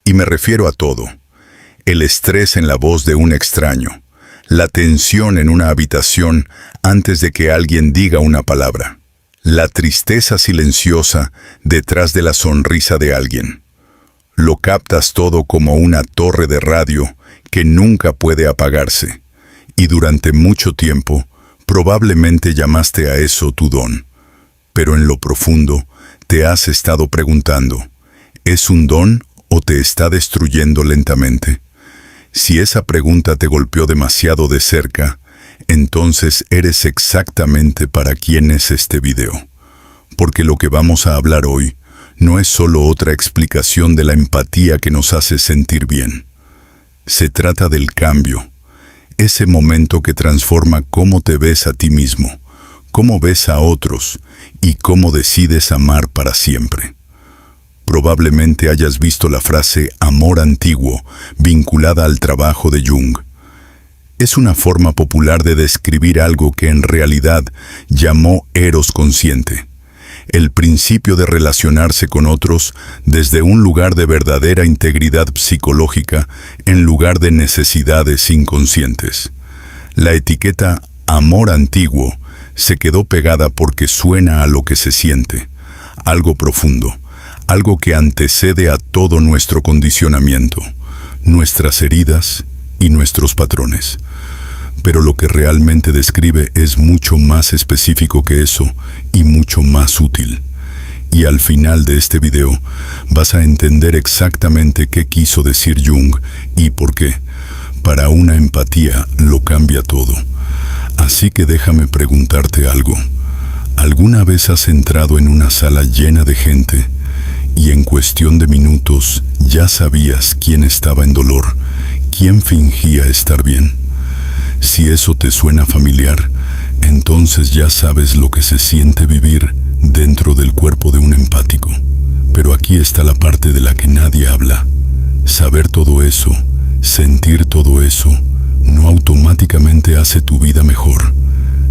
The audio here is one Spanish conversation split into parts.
Y me refiero a todo. El estrés en la voz de un extraño, la tensión en una habitación antes de que alguien diga una palabra, la tristeza silenciosa detrás de la sonrisa de alguien. Lo captas todo como una torre de radio que nunca puede apagarse, y durante mucho tiempo probablemente llamaste a eso tu don. Pero en lo profundo te has estado preguntando, ¿es un don o te está destruyendo lentamente? Si esa pregunta te golpeó demasiado de cerca, entonces eres exactamente para quien es este video. Porque lo que vamos a hablar hoy no es solo otra explicación de la empatía que nos hace sentir bien. Se trata del cambio, ese momento que transforma cómo te ves a ti mismo, cómo ves a otros y cómo decides amar para siempre. Probablemente hayas visto la frase amor antiguo vinculada al trabajo de Jung. Es una forma popular de describir algo que en realidad llamó eros consciente, el principio de relacionarse con otros desde un lugar de verdadera integridad psicológica en lugar de necesidades inconscientes. La etiqueta amor antiguo se quedó pegada porque suena a lo que se siente, algo profundo, algo que antecede a todo nuestro condicionamiento, nuestras heridas y nuestros patrones. Pero lo que realmente describe es mucho más específico que eso y mucho más útil. Y al final de este video vas a entender exactamente qué quiso decir Jung y por qué. Para una empatía lo cambia todo. Así que déjame preguntarte algo. ¿Alguna vez has entrado en una sala llena de gente y en cuestión de minutos ya sabías quién estaba en dolor, quién fingía estar bien? Si eso te suena familiar, entonces ya sabes lo que se siente vivir dentro del cuerpo de un empático. Pero aquí está la parte de la que nadie habla. Saber todo eso, sentir todo eso, no automáticamente hace tu vida mejor.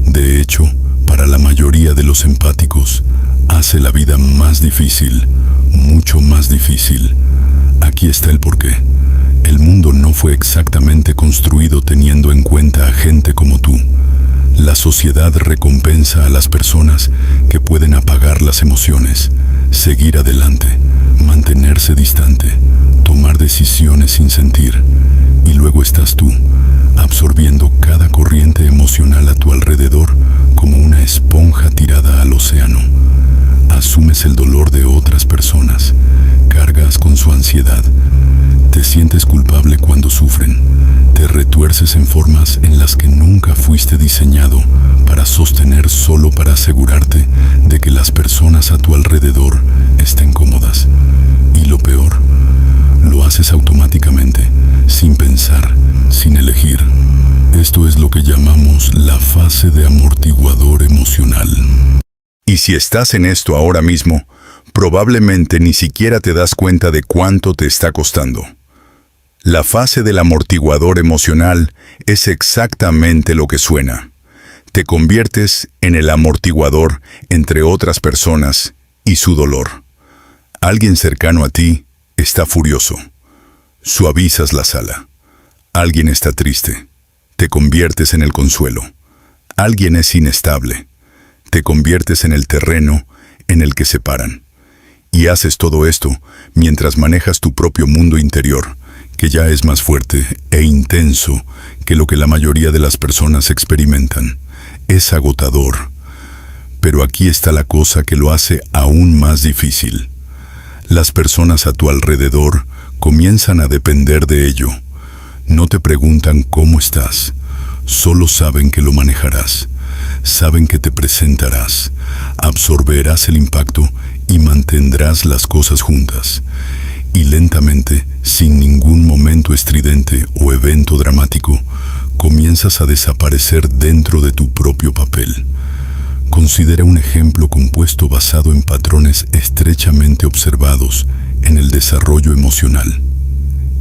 De hecho, para la mayoría de los empáticos, hace la vida más difícil, mucho más difícil. Aquí está el porqué. El mundo no fue exactamente construido teniendo en cuenta a gente como tú. La sociedad recompensa a las personas que pueden apagar las emociones, seguir adelante, mantenerse distante, tomar decisiones sin sentir. Y luego estás tú, absorbiendo cada corriente emocional a tu alrededor como una esponja tirada al océano. Asumes el dolor de otras personas, cargas con su ansiedad, te sientes culpable cuando sufren, te retuerces en formas en las que nunca fuiste diseñado para sostener solo para asegurarte de que las personas a tu alrededor estén cómodas. Y lo peor, lo haces automáticamente, sin pensar, sin elegir. Esto es lo que llamamos la fase de amortiguador emocional. Y si estás en esto ahora mismo, probablemente ni siquiera te das cuenta de cuánto te está costando. La fase del amortiguador emocional es exactamente lo que suena. Te conviertes en el amortiguador entre otras personas y su dolor. Alguien cercano a ti está furioso. Suavizas la sala. Alguien está triste. Te conviertes en el consuelo. Alguien es inestable. Te conviertes en el terreno en el que se paran. Y haces todo esto mientras manejas tu propio mundo interior, que ya es más fuerte e intenso que lo que la mayoría de las personas experimentan. Es agotador. Pero aquí está la cosa que lo hace aún más difícil. Las personas a tu alrededor comienzan a depender de ello. No te preguntan cómo estás, solo saben que lo manejarás. Saben que te presentarás, absorberás el impacto y mantendrás las cosas juntas. Y lentamente, sin ningún momento estridente o evento dramático, comienzas a desaparecer dentro de tu propio papel. Considera un ejemplo compuesto basado en patrones estrechamente observados en el desarrollo emocional.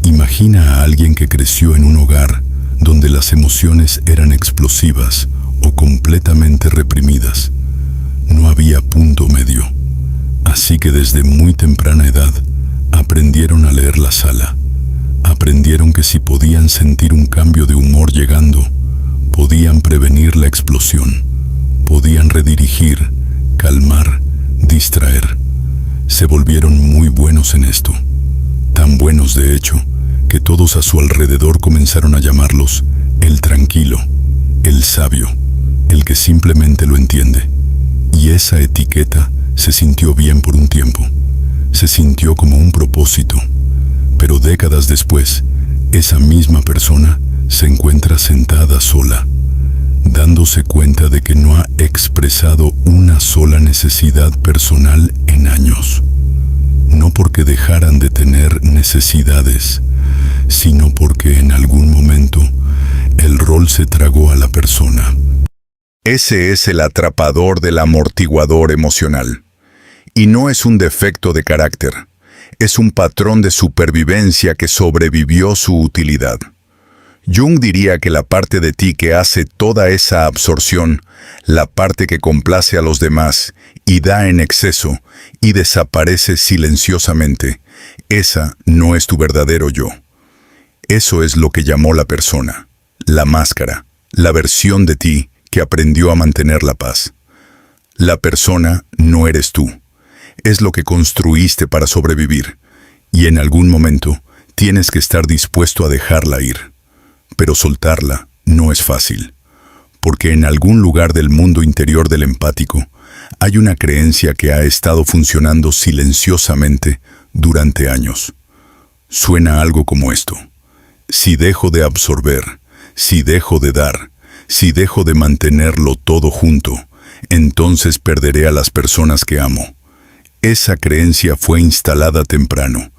Imagina a alguien que creció en un hogar donde las emociones eran explosivas o completamente reprimidas. No había punto medio. Así que desde muy temprana edad Aprendieron a leer la sala. Aprendieron que si podían sentir un cambio de humor llegando, podían prevenir la explosión, podían redirigir, calmar, distraer. Se volvieron muy buenos en esto. Tan buenos, de hecho, que todos a su alrededor comenzaron a llamarlos el tranquilo, el sabio, el que simplemente lo entiende. Y esa etiqueta se sintió bien por un tiempo. Se sintió como un propósito. Pero décadas después, esa misma persona se encuentra sentada sola, dándose cuenta de que no ha expresado una sola necesidad personal en años. No porque dejaran de tener necesidades, sino porque en algún momento el rol se tragó a la persona. Ese es el atrapador del amortiguador emocional. Y no es un defecto de carácter, es un patrón de supervivencia que sobrevivió su utilidad. Jung diría que la parte de ti que hace toda esa absorción, la parte que complace a los demás y da en exceso y desaparece silenciosamente, esa no es tu verdadero yo. Eso es lo que llamó la persona, la máscara, la versión de ti que aprendió a mantener la paz. La persona no eres tú. Es lo que construiste para sobrevivir, y en algún momento tienes que estar dispuesto a dejarla ir. Pero soltarla no es fácil, porque en algún lugar del mundo interior del empático hay una creencia que ha estado funcionando silenciosamente durante años. Suena algo como esto: si dejo de absorber, si dejo de dar, si dejo de mantenerlo todo junto, entonces perderé a las personas que amo. Esa creencia fue instalada temprano,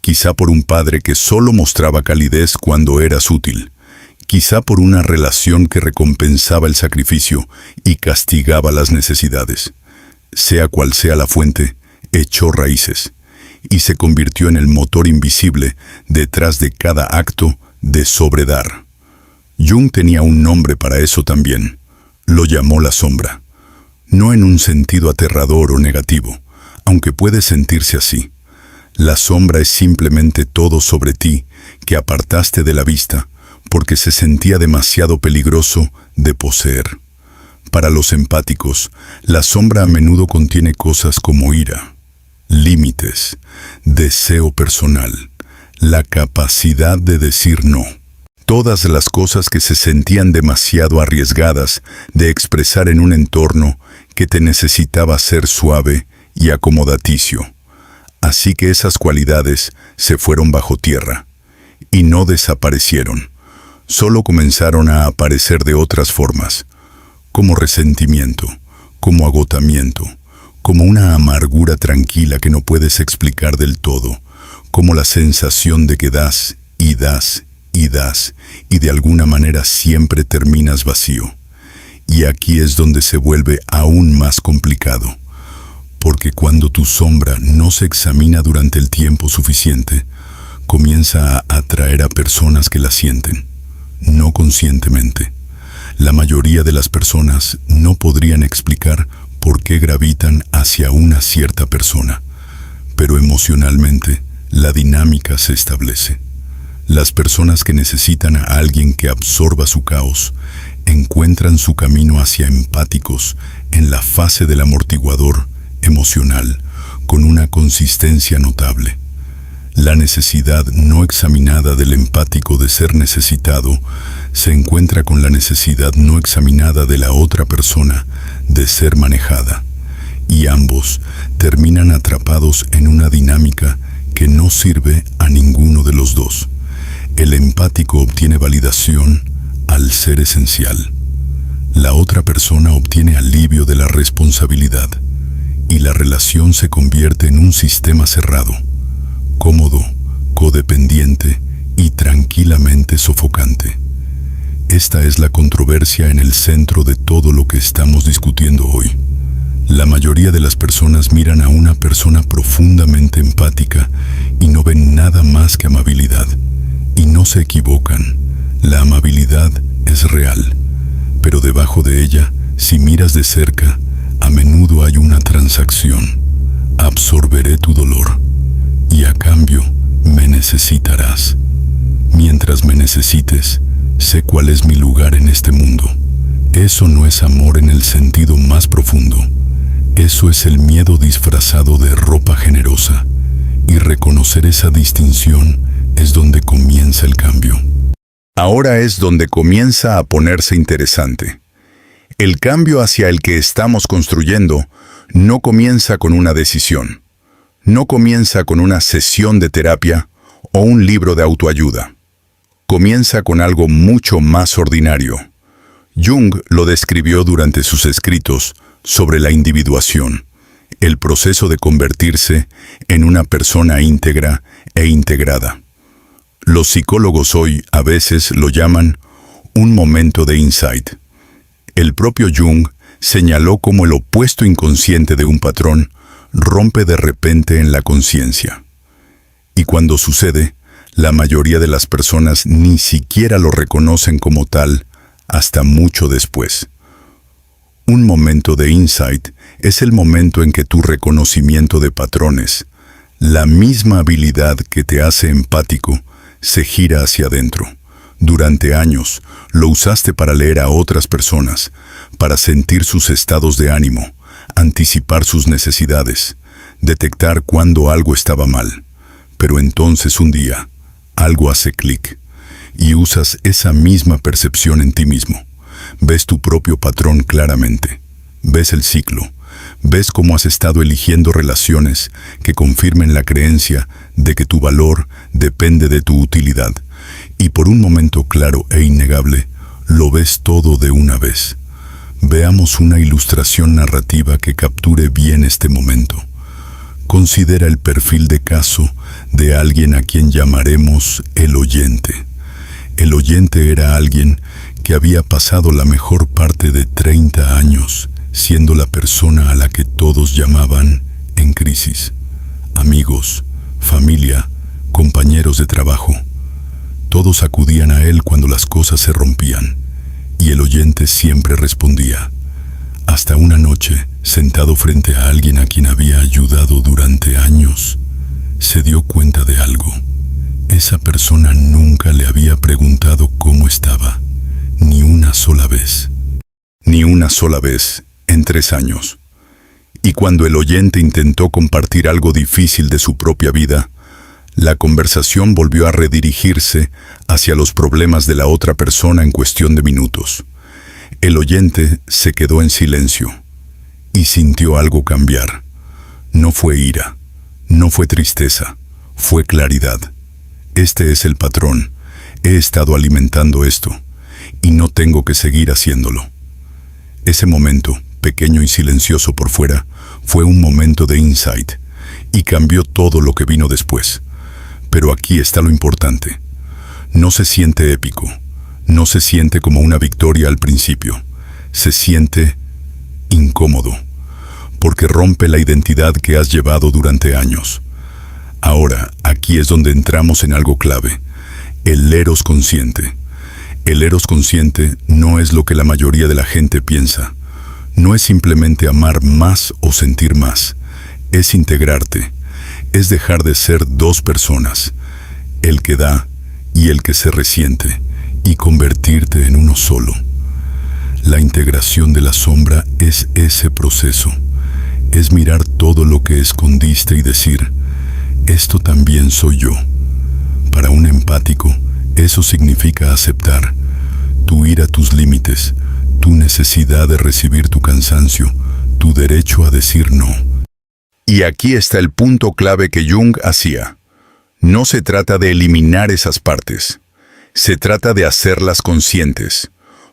quizá por un padre que solo mostraba calidez cuando eras útil, quizá por una relación que recompensaba el sacrificio y castigaba las necesidades. Sea cual sea la fuente, echó raíces y se convirtió en el motor invisible detrás de cada acto de sobredar. Jung tenía un nombre para eso también. Lo llamó la sombra. No en un sentido aterrador o negativo, aunque puede sentirse así. La sombra es simplemente todo sobre ti que apartaste de la vista porque se sentía demasiado peligroso de poseer. Para los empáticos, la sombra a menudo contiene cosas como ira, límites, deseo personal, la capacidad de decir no. Todas las cosas que se sentían demasiado arriesgadas de expresar en un entorno que te necesitaba ser suave y acomodaticio. Así que esas cualidades se fueron bajo tierra y no desaparecieron. Solo comenzaron a aparecer de otras formas, como resentimiento, como agotamiento, como una amargura tranquila que no puedes explicar del todo, como la sensación de que das y das y das y de alguna manera siempre terminas vacío. Y aquí es donde se vuelve aún más complicado. Porque cuando tu sombra no se examina durante el tiempo suficiente, comienza a atraer a personas que la sienten, no conscientemente. La mayoría de las personas no podrían explicar por qué gravitan hacia una cierta persona, pero emocionalmente la dinámica se establece. Las personas que necesitan a alguien que absorba su caos encuentran su camino hacia empáticos en la fase del amortiguador emocional, con una consistencia notable. La necesidad no examinada del empático de ser necesitado se encuentra con la necesidad no examinada de la otra persona de ser manejada, y ambos terminan atrapados en una dinámica que no sirve a ninguno de los dos. El empático obtiene validación al ser esencial. La otra persona obtiene alivio de la responsabilidad, y la relación se convierte en un sistema cerrado, cómodo, codependiente y tranquilamente sofocante. Esta es la controversia en el centro de todo lo que estamos discutiendo hoy. La mayoría de las personas miran a una persona profundamente empática y no ven nada más que amabilidad. Y no se equivocan, la amabilidad es real, pero debajo de ella, si miras de cerca, a menudo hay una transacción. Absorberé tu dolor. y a cambio me necesitarás. Mientras me necesites, sé cuál es mi lugar en este mundo. Eso no es amor en el sentido más profundo. Eso es el miedo disfrazado de ropa generosa. Y reconocer esa distinción es donde comienza el cambio. Ahora es donde comienza a ponerse interesante. El cambio hacia el que estamos construyendo no comienza con una decisión. No comienza con una sesión de terapia o un libro de autoayuda. Comienza con algo mucho más ordinario. Jung lo describió durante sus escritos sobre la individuación, el proceso de convertirse en una persona íntegra e integrada. Los psicólogos hoy a veces lo llaman un momento de insight. El propio Jung señaló cómo el opuesto inconsciente de un patrón rompe de repente en la conciencia. Y cuando sucede, la mayoría de las personas ni siquiera lo reconocen como tal hasta mucho después. Un momento de insight es el momento en que tu reconocimiento de patrones, la misma habilidad que te hace empático, se gira hacia adentro. Durante años, lo usaste para leer a otras personas, para sentir sus estados de ánimo, anticipar sus necesidades, detectar cuando algo estaba mal. Pero entonces un día, algo hace clic, y usas esa misma percepción en ti mismo. Ves tu propio patrón claramente. Ves el ciclo. Ves cómo has estado eligiendo relaciones que confirmen la creencia de que tu valor depende de tu utilidad. Y por un momento claro e innegable, lo ves todo de una vez. Veamos una ilustración narrativa que capture bien este momento. Considera el perfil de caso de alguien a quien llamaremos el oyente. El oyente era alguien que había pasado la mejor parte de 30 años siendo la persona a la que todos llamaban en crisis. Amigos, familia, compañeros de trabajo. Todos acudían a él cuando las cosas se rompían, y el oyente siempre respondía. Hasta una noche, sentado frente a alguien a quien había ayudado durante años, se dio cuenta de algo. Esa persona nunca le había preguntado cómo estaba, ni una sola vez. Ni una sola vez en 3 años. Y cuando el oyente intentó compartir algo difícil de su propia vida, la conversación volvió a redirigirse hacia los problemas de la otra persona en cuestión de minutos. El oyente se quedó en silencio y sintió algo cambiar. No fue ira, no fue tristeza, fue claridad. Este es el patrón. He estado alimentando esto y no tengo que seguir haciéndolo. Ese momento, pequeño y silencioso por fuera, fue un momento de insight y cambió todo lo que vino después. Pero aquí está lo importante. No se siente épico, no se siente como una victoria al principio. Se siente incómodo, porque rompe la identidad que has llevado durante años. Ahora, aquí es donde entramos en algo clave: el eros consciente. El eros consciente no es lo que la mayoría de la gente piensa. No es simplemente amar más o sentir más. Es integrarte. Es dejar de ser dos personas, el que da y el que se resiente, y convertirte en uno solo. La integración de la sombra es ese proceso. Es mirar todo lo que escondiste y decir: esto también soy yo. Para un empático, eso significa aceptar tu ira, tus límites, tu necesidad de recibir tu cansancio, tu derecho a decir no. Y aquí está el punto clave que Jung hacía. No se trata de eliminar esas partes. Se trata de hacerlas conscientes,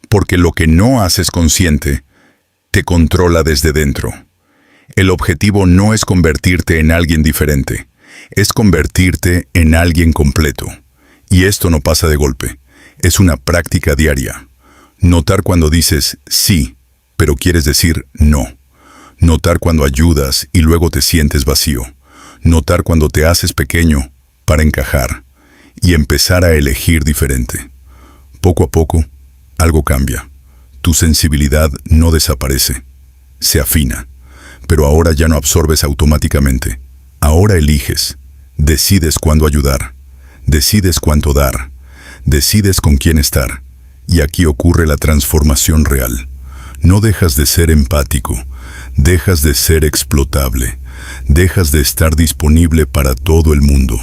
porque lo que no haces consciente te controla desde dentro. El objetivo no es convertirte en alguien diferente, es convertirte en alguien completo. Y esto no pasa de golpe, es una práctica diaria. Notar cuando dices sí, pero quieres decir no. Notar cuando ayudas y luego te sientes vacío. Notar cuando te haces pequeño para encajar y empezar a elegir diferente. Poco a poco, algo cambia. Tu sensibilidad no desaparece, se afina, pero ahora ya no absorbes automáticamente. Ahora eliges. Decides cuándo ayudar, decides cuánto dar, decides con quién estar. Y aquí ocurre la transformación real. No dejas de ser empático, dejas de ser explotable, dejas de estar disponible para todo el mundo,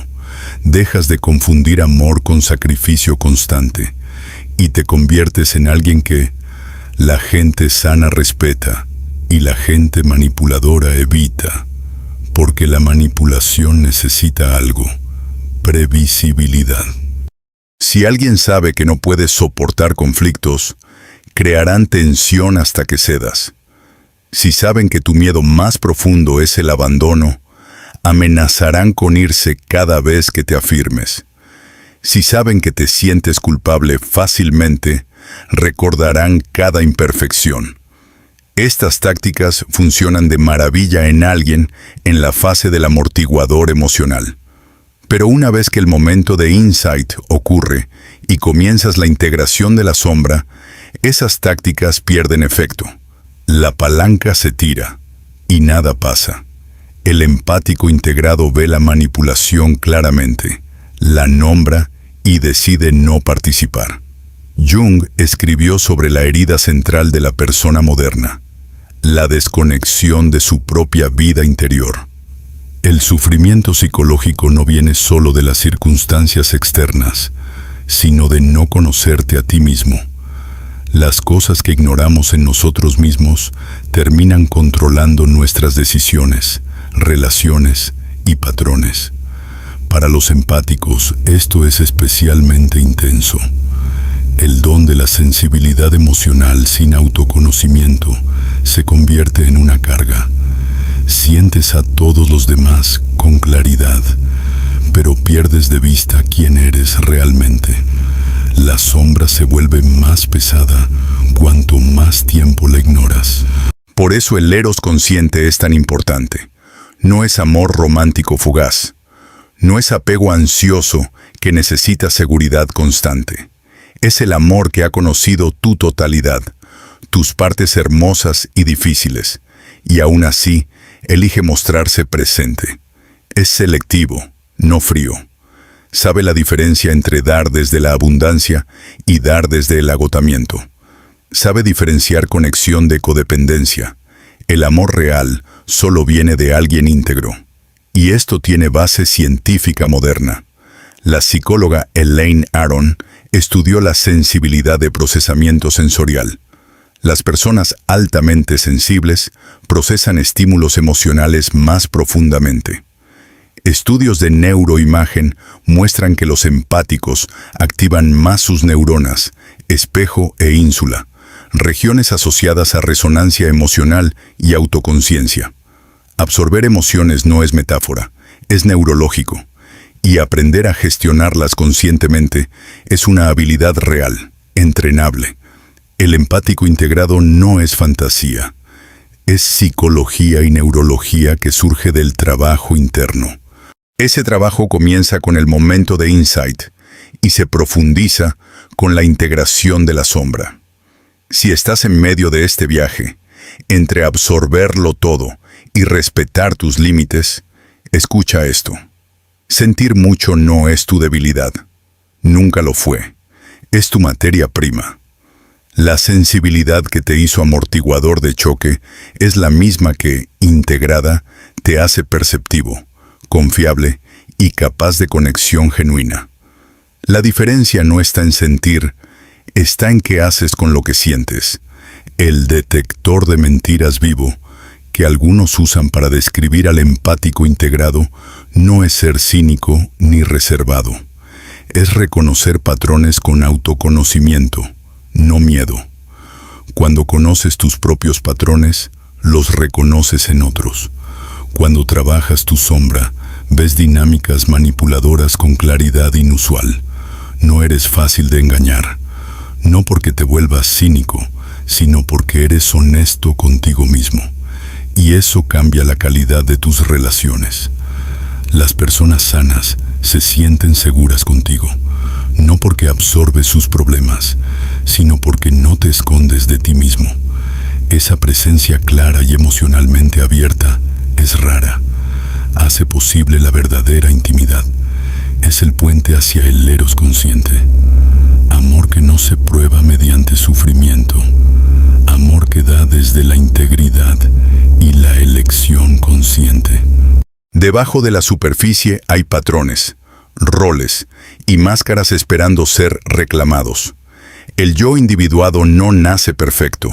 dejas de confundir amor con sacrificio constante y te conviertes en alguien que la gente sana respeta y la gente manipuladora evita, porque la manipulación necesita algo: previsibilidad. Si alguien sabe que no puedes soportar conflictos, crearán tensión hasta que cedas. Si saben que tu miedo más profundo es el abandono, amenazarán con irse cada vez que te afirmes. Si saben que te sientes culpable fácilmente, recordarán cada imperfección. Estas tácticas funcionan de maravilla en alguien en la fase del amortiguador emocional. Pero una vez que el momento de insight ocurre y comienzas la integración de la sombra, esas tácticas pierden efecto. La palanca se tira y nada pasa. El empático integrado ve la manipulación claramente, la nombra y decide no participar. Jung escribió sobre la herida central de la persona moderna: la desconexión de su propia vida interior. El sufrimiento psicológico no viene solo de las circunstancias externas, sino de no conocerte a ti mismo. Las cosas que ignoramos en nosotros mismos terminan controlando nuestras decisiones, relaciones y patrones. Para los empáticos, esto es especialmente intenso. El don de la sensibilidad emocional sin autoconocimiento se convierte en una carga. Sientes a todos los demás con claridad, pero pierdes de vista quién eres realmente. La sombra se vuelve más pesada cuanto más tiempo la ignoras. Por eso el eros consciente es tan importante. No es amor romántico fugaz. No es apego ansioso que necesita seguridad constante. Es el amor que ha conocido tu totalidad, tus partes hermosas y difíciles, y aún así elige mostrarse presente. Es selectivo, no frío. Sabe la diferencia entre dar desde la abundancia y dar desde el agotamiento. Sabe diferenciar conexión de codependencia. El amor real solo viene de alguien íntegro. Y esto tiene base científica moderna. La psicóloga Elaine Aron estudió la sensibilidad de procesamiento sensorial. Las personas altamente sensibles procesan estímulos emocionales más profundamente. Estudios de neuroimagen muestran que los empáticos activan más sus neuronas, espejo e ínsula, regiones asociadas a resonancia emocional y autoconciencia. Absorber emociones no es metáfora, es neurológico, y aprender a gestionarlas conscientemente es una habilidad real, entrenable. El empático integrado no es fantasía, es psicología y neurología que surge del trabajo interno. Ese trabajo comienza con el momento de insight y se profundiza con la integración de la sombra. Si estás en medio de este viaje, entre absorberlo todo y respetar tus límites, escucha esto. Sentir mucho no es tu debilidad. Nunca lo fue. Es tu materia prima. La sensibilidad que te hizo amortiguador de choque es la misma que, integrada, te hace perceptivo, confiable y capaz de conexión genuina. La diferencia no está en sentir, está en qué haces con lo que sientes. El detector de mentiras vivo, que algunos usan para describir al empático integrado, no es ser cínico ni reservado. Es reconocer patrones con autoconocimiento, no miedo. Cuando conoces tus propios patrones, los reconoces en otros. Cuando trabajas tu sombra, ves dinámicas manipuladoras con claridad inusual. No eres fácil de engañar, no porque te vuelvas cínico, sino porque eres honesto contigo mismo. Y eso cambia la calidad de tus relaciones. Las personas sanas se sienten seguras contigo, no porque absorbes sus problemas, sino porque no te escondes de ti mismo. Esa presencia clara y emocionalmente abierta es rara. hace posible la verdadera intimidad. Es el puente hacia el eros consciente. Amor que no se prueba mediante sufrimiento. Amor que da desde la integridad y la elección consciente. Debajo de la superficie hay patrones, roles y máscaras esperando ser reclamados. El yo individuado no nace perfecto.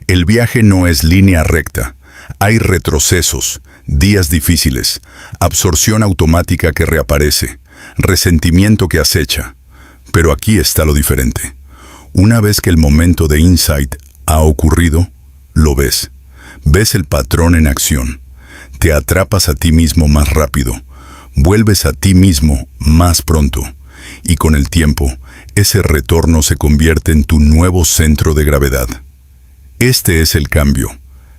El viaje no es línea recta. Hay retrocesos, días difíciles, absorción automática que reaparece, resentimiento que acecha. Pero aquí está lo diferente. Una vez que el momento de insight ha ocurrido, lo ves. Ves el patrón en acción. Te atrapas a ti mismo más rápido. Vuelves a ti mismo más pronto. Y con el tiempo, ese retorno se convierte en tu nuevo centro de gravedad. Este es el cambio,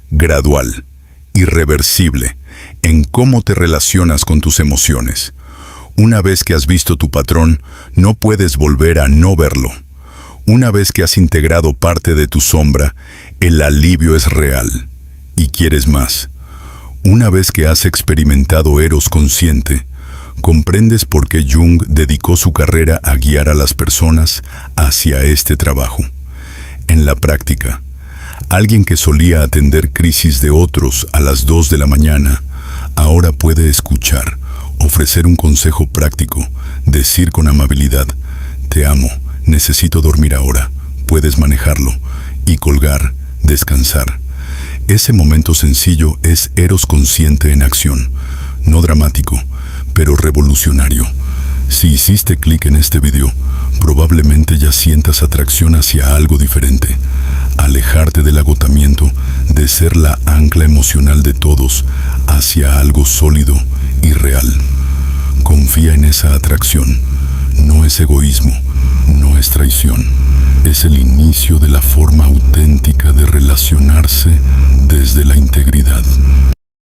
gradual, irreversible, en cómo te relacionas con tus emociones. Una vez que has visto tu patrón, no puedes volver a no verlo. Una vez que has integrado parte de tu sombra, el alivio es real. Y quieres más. Una vez que has experimentado eros consciente, comprendes por qué Jung dedicó su carrera a guiar a las personas hacia este trabajo. En la práctica, alguien que solía atender crisis de otros a las 2 de la mañana, ahora puede escuchar, ofrecer un consejo práctico, decir con amabilidad, te amo, necesito dormir ahora, puedes manejarlo, y colgar, descansar. Ese momento sencillo es eros consciente en acción, no dramático, pero revolucionario. Si hiciste clic en este video, probablemente ya sientas atracción hacia algo diferente. Alejarte del agotamiento, de ser la ancla emocional de todos, hacia algo sólido y real. Confía en esa atracción. No es egoísmo, no es traición. Es el inicio de la forma auténtica de relacionarse